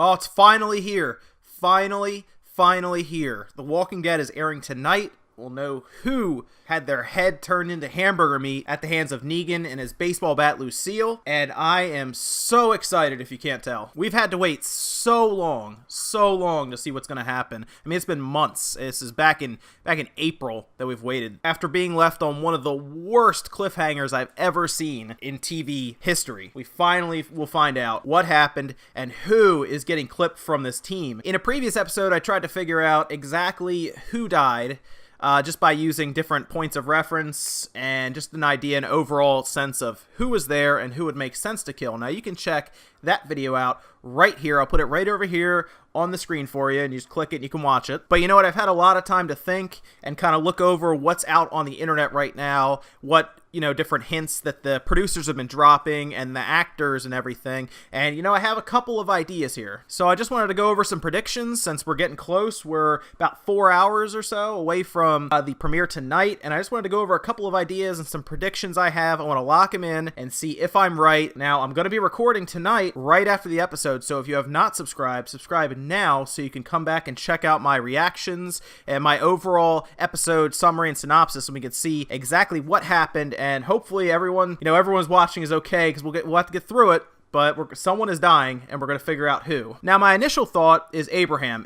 Oh, it's finally here. Finally here. The Walking Dead is airing tonight. We'll know who had their head turned into hamburger meat at the hands of Negan and his baseball bat Lucille, and I am so excited if you can't tell. We've had to wait so long to see what's going to happen. I mean, it's been months. This is back in April that we've waited. After being left on one of the worst cliffhangers I've ever seen in TV history, we finally will find out what happened and who is getting clipped from this team. In a previous episode, I tried to figure out exactly who died, just by using different points of reference and just an idea, an overall sense of who was there and who would make sense to kill. Now, you can check that video out right here. I'll put it right over here on the screen for you, and you just click it and you can watch it. But you know what? I've had a lot of time to think and kind of look over what's out on the internet right now, what, different hints that the producers have been dropping and the actors and everything. And, I have a couple of ideas here. So I just wanted to go over some predictions since we're getting close. We're about 4 hours or so away from the premiere tonight. And I just wanted to go over a couple of ideas and some predictions I have. I want to lock them in and see if I'm right. Now, I'm going to be recording tonight right after the episode. So if you have not subscribed, subscribe now so you can come back and check out my reactions and my overall episode summary and synopsis, and we can see exactly what happened. And hopefully everyone's watching is okay, because we'll have to get through it. But someone is dying, and we're going to figure out who. Now, my initial thought is Abraham.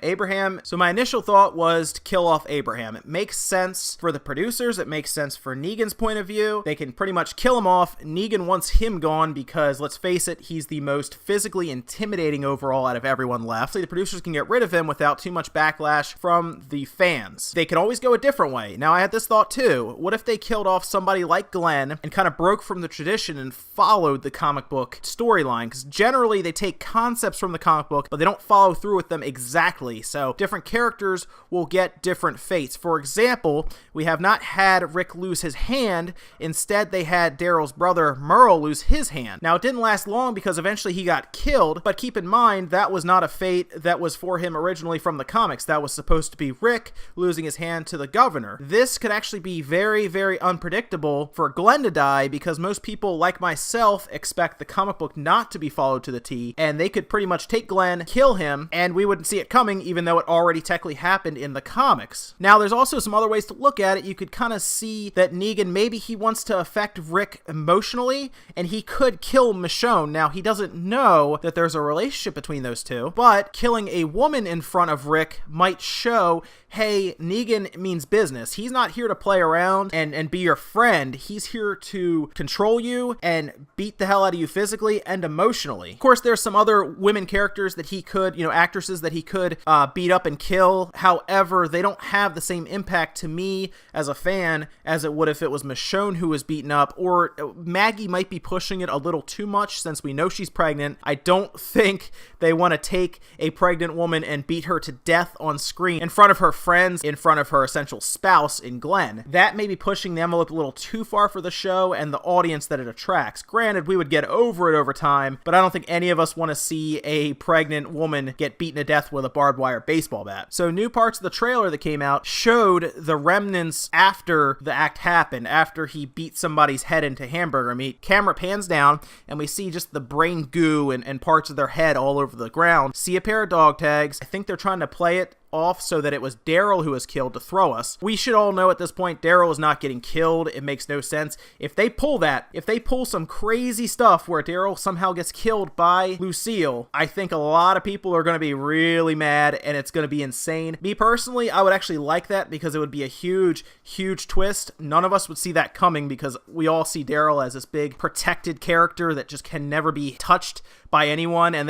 So my initial thought was to kill off Abraham. It makes sense for the producers. It makes sense for Negan's point of view. They can pretty much kill him off. Negan wants him gone because, let's face it, he's the most physically intimidating overall out of everyone left. So the producers can get rid of him without too much backlash from the fans. They could always go a different way. Now, I had this thought too. What if they killed off somebody like Glenn and kind of broke from the tradition and followed the comic book storyline? Because generally they take concepts from the comic book, but they don't follow through with them exactly. So different characters will get different fates. For example, we have not had Rick lose his hand. Instead, they had Daryl's brother Merle lose his hand. Now, it didn't last long because eventually he got killed, but keep in mind that was not a fate that was for him originally from the comics. That was supposed to be Rick losing his hand to the governor. This could actually be very, very unpredictable for Glenn to die, because most people like myself expect the comic book not to be followed to the T, and they could pretty much take Glenn, kill him, and we wouldn't see it coming, even though it already technically happened in the comics. Now, there's also some other ways to look at it. You could kind of see that Negan, maybe he wants to affect Rick emotionally, and he could kill Michonne. Now, he doesn't know that there's a relationship between those two, but killing a woman in front of Rick might show, hey, Negan means business. He's not here to play around and be your friend. He's here to control you and beat the hell out of you physically and emotionally. Of course, there's some other women characters that he could, actresses that he could beat up and kill. However, they don't have the same impact to me as a fan as it would if it was Michonne who was beaten up, or Maggie might be pushing it a little too much since we know she's pregnant. I don't think they want to take a pregnant woman and beat her to death on screen in front of her friends, in front of her essential spouse in Glenn. That may be pushing the envelope a little too far for the show and the audience that it attracts. Granted, we would get over it over time, but I don't think any of us want to see a pregnant woman get beaten to death with a barbed wire baseball bat. So new parts of the trailer that came out showed the remnants after the act happened, after he beat somebody's head into hamburger meat. Camera pans down, and we see just the brain goo and parts of their head all over the ground. See a pair of dog tags. I think they're trying to play it off so that it was Daryl who was killed to throw us. We should all know at this point Daryl is not getting killed. It makes no sense. If they pull some crazy stuff where Daryl somehow gets killed by Lucille, I think a lot of people are going to be really mad, and it's going to be insane. Me personally, I would actually like that, because it would be a huge, huge twist. None of us would see that coming, because we all see Daryl as this big protected character that just can never be touched by anyone, and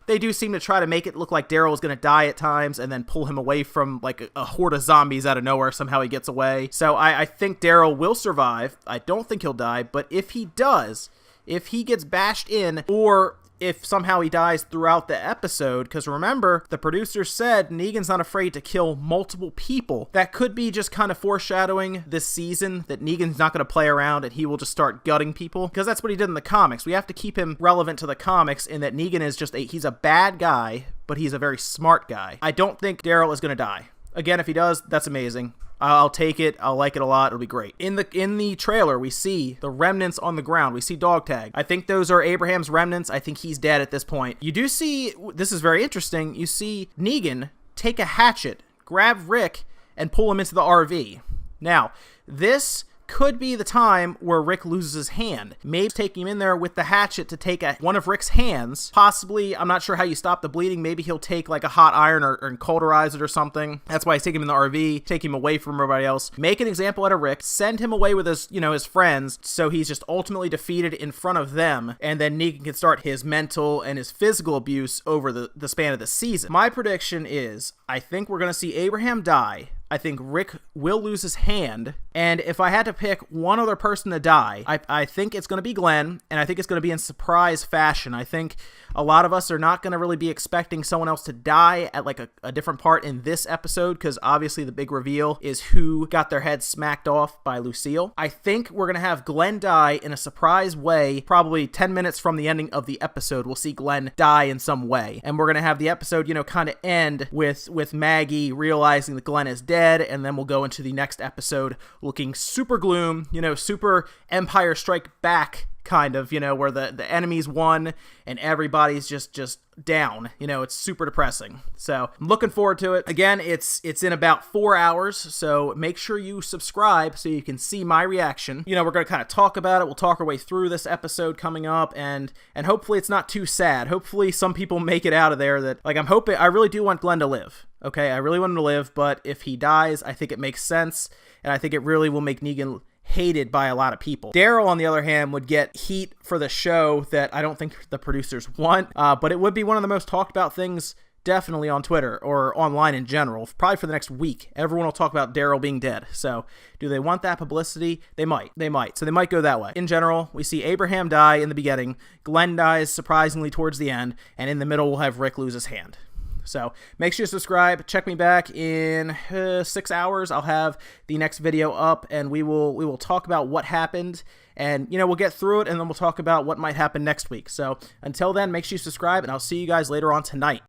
they do seem to try to make it look like Daryl is going to die at times and then pull him away from like a horde of zombies out of nowhere. Somehow he gets away. So I think Daryl will survive. I don't think he'll die, but if he does, if he gets bashed in, or if somehow he dies throughout the episode, because remember, the producers said Negan's not afraid to kill multiple people. That could be just kind of foreshadowing this season, that Negan's not going to play around and he will just start gutting people, because that's what he did in the comics. We have to keep him relevant to the comics in that Negan is just he's a bad guy, but he's a very smart guy. I don't think Daryl is going to die. Again, if he does, that's amazing. I'll take it. I'll like it a lot. It'll be great. In the trailer, we see the remnants on the ground. We see dog tag. I think those are Abraham's remnants. I think he's dead at this point. You do see, this is very interesting, you see Negan take a hatchet, grab Rick, and pull him into the RV. Now, this could be the time where Rick loses his hand. Maybe take him in there with the hatchet to take one of Rick's hands. Possibly, I'm not sure how you stop the bleeding. Maybe he'll take like a hot iron or cauterize it or something. That's why he's taking him in the RV, take him away from everybody else. Make an example out of Rick, send him away with his friends, so he's just ultimately defeated in front of them, and then Negan can start his mental and his physical abuse over the span of the season. My prediction is, I think we're going to see Abraham die. I think Rick will lose his hand, and if I had to pick one other person to die, I think it's going to be Glenn, and I think it's going to be in surprise fashion. I think a lot of us are not going to really be expecting someone else to die at like a different part in this episode, because obviously the big reveal is who got their head smacked off by Lucille. I think we're going to have Glenn die in a surprise way, probably 10 minutes from the ending of the episode. We'll see Glenn die in some way, and we're going to have the episode, kind of end with Maggie realizing that Glenn is dead, and then we'll go into the next episode looking super gloom, super Empire Strike Back kind of, where the enemies won and everybody's just down. It's super depressing. So I'm looking forward to it. Again, it's in about 4 hours, so make sure you subscribe so you can see my reaction. We're going to kind of talk about it. We'll talk our way through this episode coming up, and hopefully it's not too sad. Hopefully some people make it out of there that, I'm hoping, I really do want Glenn to live. Okay, I really want him to live, but if he dies, I think it makes sense, and I think it really will make Negan hated by a lot of people. Daryl, on the other hand, would get heat for the show that I don't think the producers want, but it would be one of the most talked about things definitely on Twitter or online in general, probably for the next week. Everyone will talk about Daryl being dead. So do they want that publicity? They might. So they might go that way. In general, we see Abraham die in the beginning, Glenn dies surprisingly towards the end, and in the middle we'll have Rick lose his hand. So make sure you subscribe. Check me back in 6 hours. I'll have the next video up, and we will talk about what happened, and we'll get through it, and then we'll talk about what might happen next week. So until then, make sure you subscribe, and I'll see you guys later on tonight.